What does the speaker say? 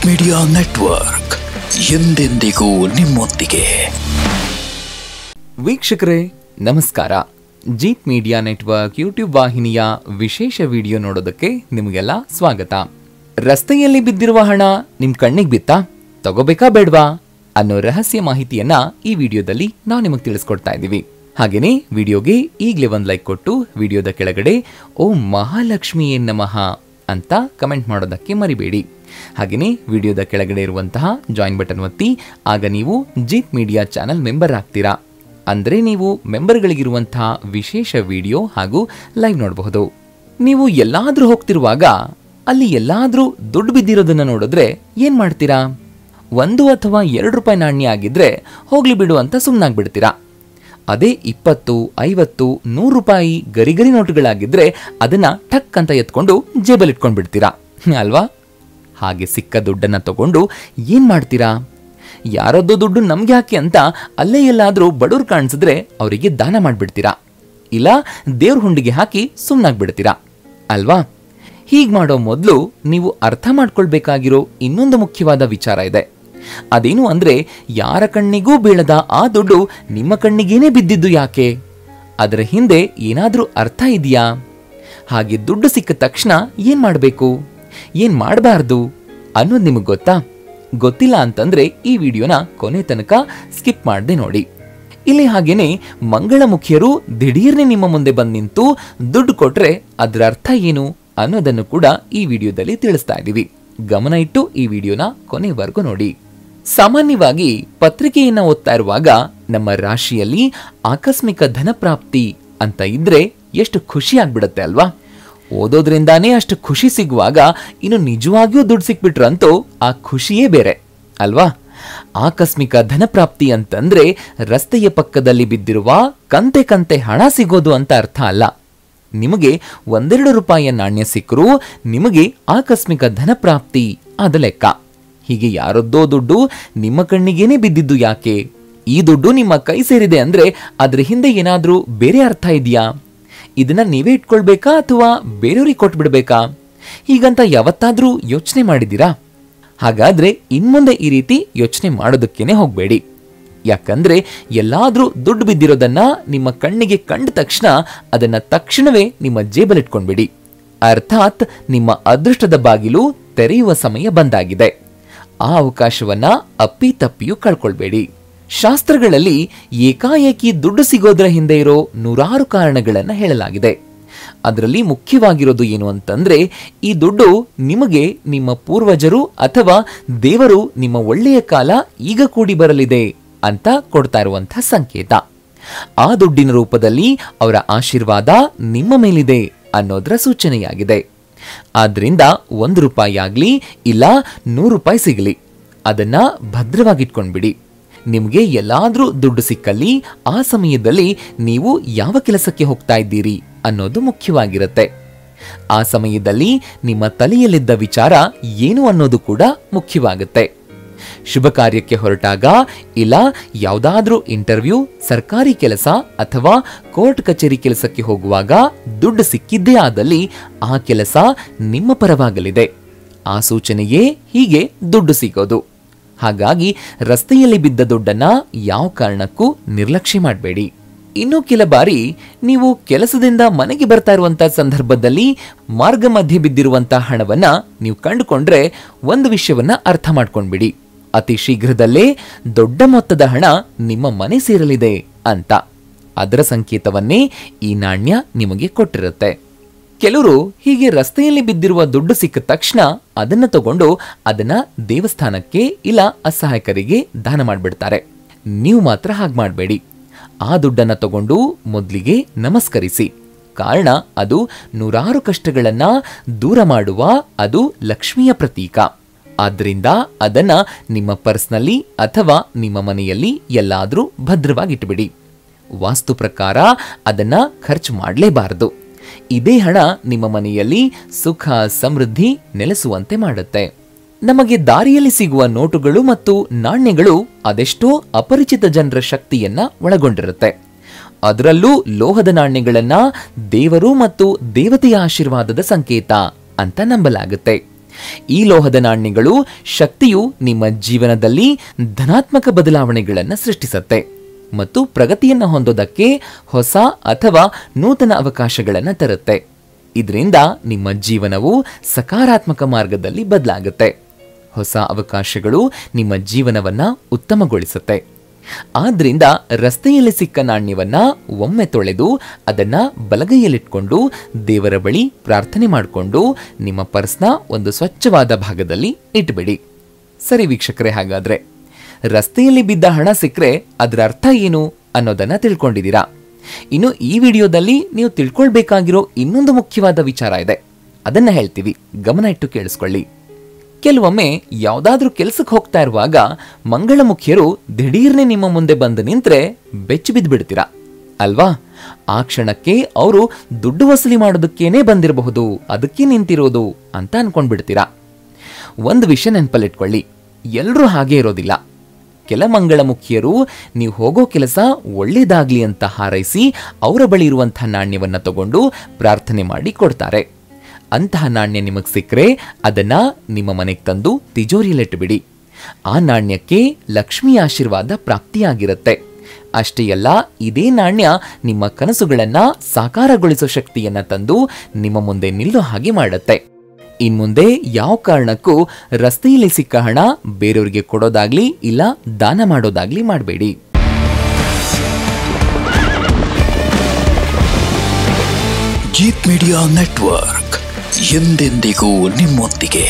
Media network ಎಂದೆಂದಿಗೂ ನಿಮ್ಮೊಂದಿಗೆ. ವೀಕ್ಷಕರೇ ನಮಸ್ಕಾರ. ಜೀತ್ ಮೀಡಿಯಾ ನೆಟ್ವರ್ಕ್ ಯೂಟ್ಯೂಬ್ ವಾಹಿನಿಯ ವಿಶೇಷ ವಿಡಿಯೋ ನೋಡೋದಕ್ಕೆ ನಿಮಗೆಲ್ಲ ಸ್ವಾಗತ. ರಸ್ತೆಯಲ್ಲಿ ಬಿದ್ದಿರುವ ಹಣ ನಿಮ್ ಕಣ್ಣಿಗೆ ಬಿತ್ತಾ? ತಗೋಬೇಕಾ ಬೇಡ್ವಾ ಅನ್ನೋ ರಹಸ್ಯ ಮಾಹಿತಿಯನ್ನ ಈ ವಿಡಿಯೋದಲ್ಲಿ ನಾವು ನಿಮಗೆ ತಿಳಿಸ್ಕೊಡ್ತಾ ಇದ್ದೀವಿ. ಹಾಗೇನೆ ವಿಡಿಯೋಗೆ ಈಗಲೇ ಒಂದು ಲೈಕ್ ಕೊಟ್ಟು ವಿಡಿಯೋದ ಕೆಳಗಡೆ ಓಂ ಮಹಾಲಕ್ಷ್ಮಿಯೇ ನಮಃ ಅಂತ ಕಮೆಂಟ್ ಮಾಡೋದಕ್ಕೆ ಮರಿಬೇಡಿ. ಹಾಗೆಯೇ ವಿಡಿಯೋದ ಕೆಳಗಡೆ ಇರುವಂತಹ ಜಾಯಿನ್ ಬಟನ್ ಒತ್ತಿ, ಆಗ ನೀವು ಜೀತ್ ಮೀಡಿಯಾ ಚಾನಲ್ ಮೆಂಬರ್ ಆಗ್ತೀರಾ. ಅಂದರೆ ನೀವು ಮೆಂಬರ್ಗಳಿಗಿರುವಂತಹ ವಿಶೇಷ ವಿಡಿಯೋ ಹಾಗೂ ಲೈವ್ ನೋಡಬಹುದು. ನೀವು ಎಲ್ಲಾದ್ರೂ ಹೋಗ್ತಿರುವಾಗ ಅಲ್ಲಿ ಎಲ್ಲಾದ್ರೂ ದುಡ್ಡು ಬಿದ್ದಿರೋದನ್ನ ನೋಡಿದ್ರೆ ಏನ್ ಮಾಡ್ತೀರಾ? 1 ಅಥವಾ 2 ರೂಪಾಯಿ ನಾಣ್ಯ ಆಗಿದ್ರೆ ಹೋಗ್ಲಿ ಬಿಡು ಅಂತ ಸುಮ್ಮನಾಗ್ಬಿಡ್ತೀರಾ. ಅದೇ 20, 50, 100 ರೂಪಾಯಿ ಗರಿಗರಿ ನೋಟುಗಳಾಗಿದ್ರೆ ಅದನ್ನ ಟಕ್ ಅಂತ ಎತ್ಕೊಂಡು ಜೇಬಲ್ಲಿ ಇಟ್ಕೊಂಡ್ಬಿಡ್ತೀರಾ ಅಲ್ವಾ? ಹಾಗೆ ಸಿಕ್ಕ ದುಡ್ಡನ್ನ ತಗೊಂಡು ಏನ್ ಮಾಡ್ತೀರಾ? ಯಾರದ್ದೋ ದುಡ್ಡು ನಮ್ಗೆ ಹಾಕಿ ಅಂತ ಅಲ್ಲೇ ಎಲ್ಲಾದ್ರೂ ಬಡವ್ರು ಕಾಣಿಸಿದ್ರೆ ಅವರಿಗೆ ದಾನ ಮಾಡ್ಬಿಡ್ತೀರಾ, ಇಲ್ಲ ದೇವ್ರ ಹುಂಡಿಗೆ ಹಾಕಿ ಸುಮ್ಮನಾಗ್ಬಿಡ್ತೀರಾ ಅಲ್ವಾ? ಹೀಗ್ ಮಾಡೋ ಮೊದಲು ನೀವು ಅರ್ಥ ಮಾಡ್ಕೊಳ್ಬೇಕಾಗಿರೋ ಇನ್ನೊಂದು ಮುಖ್ಯವಾದ ವಿಚಾರ ಇದೆ. ಅದೇನು ಅಂದ್ರೆ, ಯಾರ ಕಣ್ಣಿಗೂ ಬೀಳದ ಆ ದುಡ್ಡು ನಿಮ್ಮ ಕಣ್ಣಿಗೇನೆ ಬಿದ್ದಿದ್ದು ಯಾಕೆ? ಅದರ ಹಿಂದೆ ಏನಾದ್ರೂ ಅರ್ಥ ಇದೆಯಾ? ಹಾಗೆ ದುಡ್ಡು ಸಿಕ್ಕ ತಕ್ಷಣ ಏನ್ ಮಾಡಬೇಕು, ಏನ್ ಮಾಡಬಾರ್ದು ಅನ್ನೋದು ನಿಮಗೆ ಗೊತ್ತಾ? ಗೊತ್ತಿಲ್ಲ ಅಂತಂದ್ರೆ ಈ ವಿಡಿಯೋನ ಕೊನೆ ತನಕ ಸ್ಕಿಪ್ ಮಾಡದೆ ನೋಡಿ. ಇಲ್ಲಿ ಹಾಗೇನೆ ಮಂಗಳಮುಖಿಯರು ದಿಢೀರ್ನೆ ನಿಮ್ಮ ಮುಂದೆ ಬಂದು ನಿಂತು ದುಡ್ಡು ಕೊಟ್ರೆ ಅದರ ಅರ್ಥ ಏನು ಅನ್ನೋದನ್ನು ಕೂಡ ಈ ವಿಡಿಯೋದಲ್ಲಿ ತಿಳಿಸ್ತಾ ಇದ್ದೀವಿ. ಗಮನ ಇಟ್ಟು ಈ ವಿಡಿಯೋನ ಕೊನೆವರೆಗೂ ನೋಡಿ. ಸಾಮಾನ್ಯವಾಗಿ ಪತ್ರಿಕೆಯನ್ನ ಓದ್ತಾ ಇರುವಾಗ ನಮ್ಮ ರಾಶಿಯಲ್ಲಿ ಆಕಸ್ಮಿಕ ಧನಪ್ರಾಪ್ತಿ ಅಂತ ಇದ್ರೆ ಎಷ್ಟು ಖುಷಿ ಆಗ್ಬಿಡುತ್ತೆ ಅಲ್ವಾ? ಓದೋದ್ರಿಂದಾನೇ ಅಷ್ಟು ಖುಷಿ ಸಿಗುವಾಗ ಇನ್ನು ನಿಜವಾಗಿಯೂ ದುಡ್ಡು ಸಿಕ್ಬಿಟ್ರಂತೂ ಆ ಖುಷಿಯೇ ಬೇರೆ ಅಲ್ವಾ? ಆಕಸ್ಮಿಕ ಧನಪ್ರಾಪ್ತಿ ಅಂತಂದ್ರೆ ರಸ್ತೆಯ ಪಕ್ಕದಲ್ಲಿ ಬಿದ್ದಿರುವ ಕಂತೆ ಕಂತೆ ಹಣ ಸಿಗೋದು ಅಂತ ಅರ್ಥ ಅಲ್ಲ. ನಿಮಗೆ 1-2 ರೂಪಾಯಿಯ ನಾಣ್ಯ ಸಿಕ್ಕರೂ ನಿಮಗೆ ಆಕಸ್ಮಿಕ ಧನಪ್ರಾಪ್ತಿ ಆದ ಲೆಕ್ಕ. ಹೀಗೆ ಯಾರದ್ದೋ ದುಡ್ಡು ನಿಮ್ಮ ಕಣ್ಣಿಗೇನೆ ಬಿದ್ದಿದ್ದು ಯಾಕೆ? ಈ ದುಡ್ಡು ನಿಮ್ಮ ಕೈ ಸೇರಿದೆ ಅಂದ್ರೆ ಅದ್ರ ಹಿಂದೆ ಏನಾದ್ರೂ ಬೇರೆ ಅರ್ಥ ಇದೆಯಾ? ಇದನ್ನ ನೀವೇ ಇಟ್ಕೊಳ್ಬೇಕಾ ಅಥವಾ ಬೇರೆಯವ್ರಿಗೆ ಕೊಟ್ಬಿಡ್ಬೇಕಾ? ಹೀಗಂತ ಯಾವತ್ತಾದ್ರೂ ಯೋಚನೆ ಮಾಡಿದ್ದೀರಾ? ಹಾಗಾದ್ರೆ ಇನ್ಮುಂದೆ ಈ ರೀತಿ ಯೋಚನೆ ಮಾಡೋದಕ್ಕೇನೆ ಹೋಗ್ಬೇಡಿ. ಯಾಕಂದ್ರೆ ಎಲ್ಲಾದ್ರೂ ದುಡ್ಡು ಬಿದ್ದಿರೋದನ್ನ ನಿಮ್ಮ ಕಣ್ಣಿಗೆ ಕಂಡ ತಕ್ಷಣ ಅದನ್ನ ತಕ್ಷಣವೇ ನಿಮ್ಮ ಜೇಬಲ್ಲಿಟ್ಕೊಂಡ್ಬಿಡಿ. ಅರ್ಥಾತ್ ನಿಮ್ಮ ಅದೃಷ್ಟದ ಬಾಗಿಲು ತೆರೆಯುವ ಸಮಯ ಬಂದಾಗಿದೆ. ಆ ಅವಕಾಶವನ್ನ ಅಪ್ಪಿತಪ್ಪಿಯೂ ಕಳ್ಕೊಳ್ಬೇಡಿ. ಶಾಸ್ತ್ರಗಳಲ್ಲಿ ಏಕಾಏಕಿ ದುಡ್ಡು ಸಿಗೋದ್ರ ಹಿಂದೆ ಇರೋ 100 ಕಾರಣಗಳನ್ನ ಹೇಳಲಾಗಿದೆ. ಅದರಲ್ಲಿ ಮುಖ್ಯವಾಗಿರೋದು ಏನು ಅಂತಂದ್ರೆ, ಈ ದುಡ್ಡು ನಿಮಗೆ ನಿಮ್ಮ ಪೂರ್ವಜರು ಅಥವಾ ದೇವರು ನಿಮ್ಮ ಒಳ್ಳೆಯ ಕಾಲ ಈಗ ಕೂಡಿ ಬರಲಿದೆ ಅಂತ ಕೊಡ್ತಾ ಇರುವಂತಹ ಸಂಕೇತ. ಆ ದುಡ್ಡಿನ ರೂಪದಲ್ಲಿ ಅವರ ಆಶೀರ್ವಾದ ನಿಮ್ಮ ಮೇಲಿದೆ ಅನ್ನೋದರ ಸೂಚನೆಯಾಗಿದೆ. ಆದ್ರಿಂದ 1 ರೂಪಾಯಿ ಆಗ್ಲಿ ಇಲ್ಲ 100 ರೂಪಾಯಿ ಸಿಗಲಿ, ಅದನ್ನ ಭದ್ರವಾಗಿಟ್ಕೊಂಡ್ಬಿಡಿ. ನಿಮ್ಗೆ ಎಲ್ಲಾದ್ರೂ ದುಡ್ಡು ಸಿಕ್ಕಲ್ಲಿ ಆ ಸಮಯದಲ್ಲಿ ನೀವು ಯಾವ ಕೆಲಸಕ್ಕೆ ಹೋಗ್ತಾ ಇದ್ದೀರಿ ಅನ್ನೋದು ಮುಖ್ಯವಾಗಿರುತ್ತೆ. ಆ ಸಮಯದಲ್ಲಿ ನಿಮ್ಮ ತಲೆಯಲ್ಲಿದ್ದ ವಿಚಾರ ಏನು ಅನ್ನೋದು ಕೂಡ ಮುಖ್ಯವಾಗುತ್ತೆ. ಶುಭ ಕಾರ್ಯಕ್ಕೆ ಹೊರಟಾಗ, ಇಲ್ಲ ಯಾವುದಾದ್ರೂ ಇಂಟರ್ವ್ಯೂ, ಸರ್ಕಾರಿ ಕೆಲಸ ಅಥವಾ ಕೋರ್ಟ್ ಕಚೇರಿ ಕೆಲಸಕ್ಕೆ ಹೋಗುವಾಗ ದುಡ್ಡು ಸಿಕ್ಕಿದ್ದೇ ಆದಲ್ಲಿ ಆ ಕೆಲಸ ನಿಮ್ಮ ಪರವಾಗಲಿದೆ. ಆ ಸೂಚನೆಯೇ ಹೀಗೆ ದುಡ್ಡು ಸಿಗೋದು. ಹಾಗಾಗಿ ರಸ್ತೆಯಲ್ಲಿ ಬಿದ್ದ ದುಡ್ಡನ್ನ ಯಾವ ಕಾರಣಕ್ಕೂ ನಿರ್ಲಕ್ಷ್ಯ ಮಾಡಬೇಡಿ. ಇನ್ನು ಕೆಲ ಬಾರಿ ನೀವು ಕೆಲಸದಿಂದ ಮನೆಗೆ ಬರ್ತಾ ಇರುವಂತಹ ಸಂದರ್ಭದಲ್ಲಿ ಮಾರ್ಗ ಮಧ್ಯೆ ಬಿದ್ದಿರುವಂತಹ ಹಣವನ್ನ ನೀವು ಕಂಡುಕೊಂಡ್ರೆ ಒಂದು ವಿಷಯವನ್ನ ಅರ್ಥ ಮಾಡ್ಕೊಂಡ್ಬಿಡಿ. ಅತಿ ಶೀಘ್ರದಲ್ಲೇ ದೊಡ್ಡ ಮೊತ್ತದ ಹಣ ನಿಮ್ಮ ಮನೆ ಸೇರಲಿದೆ ಅಂತ. ಅದರ ಸಂಕೇತವನ್ನೇ ಈ ನಾಣ್ಯ ನಿಮಗೆ ಕೊಟ್ಟಿರುತ್ತೆ. ಕೆಲವರು ಹೀಗೆ ರಸ್ತೆಯಲ್ಲಿ ಬಿದ್ದಿರುವ ದುಡ್ಡು ಸಿಕ್ಕ ತಕ್ಷಣ ಅದನ್ನ ತಗೊಂಡು ಅದನ್ನ ದೇವಸ್ಥಾನಕ್ಕೆ ಇಲ್ಲ ಅಸಹಾಯಕರಿಗೆ ದಾನ ಮಾಡ್ಬಿಡ್ತಾರೆ. ನೀವು ಮಾತ್ರ ಹಾಗೆ ಮಾಡಬೇಡಿ. ಆ ದುಡ್ಡನ್ನ ತಗೊಂಡು ಮೊದಲಿಗೆ ನಮಸ್ಕರಿಸಿ. ಕಾರಣ ಅದು 100 ಕಷ್ಟಗಳನ್ನ ದೂರ ಮಾಡುವ ಅದು ಲಕ್ಷ್ಮಿಯ ಪ್ರತೀಕ. ಆದ್ರಿಂದ ಅದನ್ನ ನಿಮ್ಮ ಪರ್ಸ್ನಲ್ಲಿ ಅಥವಾ ನಿಮ್ಮ ಮನೆಯಲ್ಲಿ ಎಲ್ಲಾದ್ರೂ ಭದ್ರವಾಗಿಟ್ಬಿಡಿ. ವಾಸ್ತು ಪ್ರಕಾರ ಅದನ್ನ ಖರ್ಚು ಮಾಡಲೇಬಾರದು. ಇದೇ ಹಣ ನಿಮ್ಮ ಮನೆಯಲ್ಲಿ ಸುಖ ಸಮೃದ್ಧಿ ನೆಲೆಸುವಂತೆ ಮಾಡುತ್ತೆ. ನಮಗೆ ದಾರಿಯಲ್ಲಿ ಸಿಗುವ ನೋಟುಗಳು ಮತ್ತು ನಾಣ್ಯಗಳು ಅದೆಷ್ಟೋ ಅಪರಿಚಿತ ಜನರ ಶಕ್ತಿಯನ್ನ ಒಳಗೊಂಡಿರುತ್ತೆ. ಅದರಲ್ಲೂ ಲೋಹದ ನಾಣ್ಯಗಳನ್ನ ದೇವರು ಮತ್ತು ದೇವತೆಯ ಆಶೀರ್ವಾದದ ಸಂಕೇತ ಅಂತ ನಂಬಲಾಗುತ್ತೆ. ಈ ಲೋಹದ ನಾಣ್ಯಗಳು ಶಕ್ತಿಯು ನಿಮ್ಮ ಜೀವನದಲ್ಲಿ ಧನಾತ್ಮಕ ಬದಲಾವಣೆಗಳನ್ನು ಸೃಷ್ಟಿಸುತ್ತೆ ಮತ್ತು ಪ್ರಗತಿಯನ್ನು ಹೊಂದೋದಕ್ಕೆ ಹೊಸ ಅಥವಾ ನೂತನ ಅವಕಾಶಗಳನ್ನು ತರುತ್ತೆ. ಇದರಿಂದ ನಿಮ್ಮ ಜೀವನವು ಸಕಾರಾತ್ಮಕ ಮಾರ್ಗದಲ್ಲಿ ಬದಲಾಗುತ್ತೆ. ಹೊಸ ಅವಕಾಶಗಳು ನಿಮ್ಮ ಜೀವನವನ್ನ ಉತ್ತಮಗೊಳಿಸುತ್ತೆ. ಆದ್ರಿಂದ ರಸ್ತೆಯಲ್ಲಿ ಸಿಕ್ಕ ನಾಣ್ಯವನ್ನ ಒಮ್ಮೆ ತೊಳೆದು ಅದನ್ನ ಬಲಗೈಯಲ್ಲಿಟ್ಕೊಂಡು ದೇವರ ಬಳಿ ಪ್ರಾರ್ಥನೆ ಮಾಡಿಕೊಂಡು ನಿಮ್ಮ ಪರ್ಸ್ನ ಒಂದು ಸ್ವಚ್ಛವಾದ ಭಾಗದಲ್ಲಿ ಇಟ್ಬಿಡಿ. ಸರಿ ವೀಕ್ಷಕರೇ, ಹಾಗಾದ್ರೆ ರಸ್ತೆಯಲ್ಲಿ ಬಿದ್ದ ಹಣ ಸಿಕ್ಕರೆ ಅದರ ಅರ್ಥ ಏನು ಅನ್ನೋದನ್ನ ತಿಳ್ಕೊಂಡಿದ್ದೀರಾ. ಇನ್ನು ಈ ವಿಡಿಯೋದಲ್ಲಿ ನೀವು ತಿಳ್ಕೊಳ್ಬೇಕಾಗಿರೋ ಇನ್ನೊಂದು ಮುಖ್ಯವಾದ ವಿಚಾರ ಇದೆ, ಅದನ್ನ ಹೇಳ್ತೀವಿ, ಗಮನ ಇಟ್ಟು ಕೇಳಿಸ್ಕೊಳ್ಳಿ. ಕೆಲವೊಮ್ಮೆ ಯಾವುದಾದ್ರೂ ಕೆಲಸಕ್ಕೆ ಹೋಗ್ತಾ ಇರುವಾಗ ಮಂಗಳಮುಖಿಯರು ದಿಢೀರ್ನೆ ನಿಮ್ಮ ಮುಂದೆ ಬಂದು ನಿಂತ್ರೆ ಬೆಚ್ಚಿ ಬಿದ್ದುಬಿಡ್ತೀರಾ ಅಲ್ವಾ? ಆ ಕ್ಷಣಕ್ಕೆ ಅವರು ದುಡ್ಡು ವಸೂಲಿ ಮಾಡೋದಕ್ಕೇನೆ ಬಂದಿರಬಹುದು, ಅದಕ್ಕೆ ನಿಂತಿರೋದು ಅಂತ ಅನ್ಕೊಂಡ್ಬಿಡ್ತೀರಾ. ಒಂದು ವಿಷಯ ನೆನಪಲ್ಲಿಟ್ಕೊಳ್ಳಿ, ಎಲ್ಲರೂ ಹಾಗೆ ಇರೋದಿಲ್ಲ. ಕೆಲ ಮಂಗಳಮುಖಿಯರು ನೀವು ಹೋಗೋ ಕೆಲಸ ಒಳ್ಳೇದಾಗ್ಲಿ ಅಂತ ಹಾರೈಸಿ ಅವರ ಬಳಿ ಇರುವಂತಹ ನಾಣ್ಯವನ್ನ ತಗೊಂಡು ಪ್ರಾರ್ಥನೆ ಮಾಡಿ ಕೊಡ್ತಾರೆ. ಅಂತಹ ನಾಣ್ಯ ನಿಮಗೆ ಸಿಕ್ಕರೆ ಅದನ್ನ ನಿಮ್ಮ ಮನೆಗೆ ತಂದು ತಿಜೋರಿಯಲ್ಲಿಟ್ಟುಬಿಡಿ. ಆ ನಾಣ್ಯಕ್ಕೆ ಲಕ್ಷ್ಮಿ ಆಶೀರ್ವಾದ ಪ್ರಾಪ್ತಿಯಾಗಿರುತ್ತೆ. ಅಷ್ಟೇ ಅಲ್ಲ, ಇದೇ ನಾಣ್ಯ ನಿಮ್ಮ ಕನಸುಗಳನ್ನ ಸಾಕಾರಗೊಳಿಸೋ ಶಕ್ತಿಯನ್ನ ತಂದು ನಿಮ್ಮ ಮುಂದೆ ನಿಲ್ಲೋ ಹಾಗೆ ಮಾಡುತ್ತೆ. ಇನ್ಮುಂದೆ ಯಾವ ಕಾರಣಕ್ಕೂ ರಸ್ತೆಯಲ್ಲಿ ಸಿಕ್ಕ ಹಣ ಬೇರೆಯವರಿಗೆ ಕೊಡೋದಾಗ್ಲಿ ಇಲ್ಲ ದಾನ ಮಾಡೋದಾಗ್ಲಿ ಮಾಡಬೇಡಿ. ಜೀತ್ ಮೀಡಿಯಾ ನೆಟ್ವರ್ಕ್ ಎಂದೆಂದಿಗೂ ನಿಮ್ಮೊಂದಿಗೆ.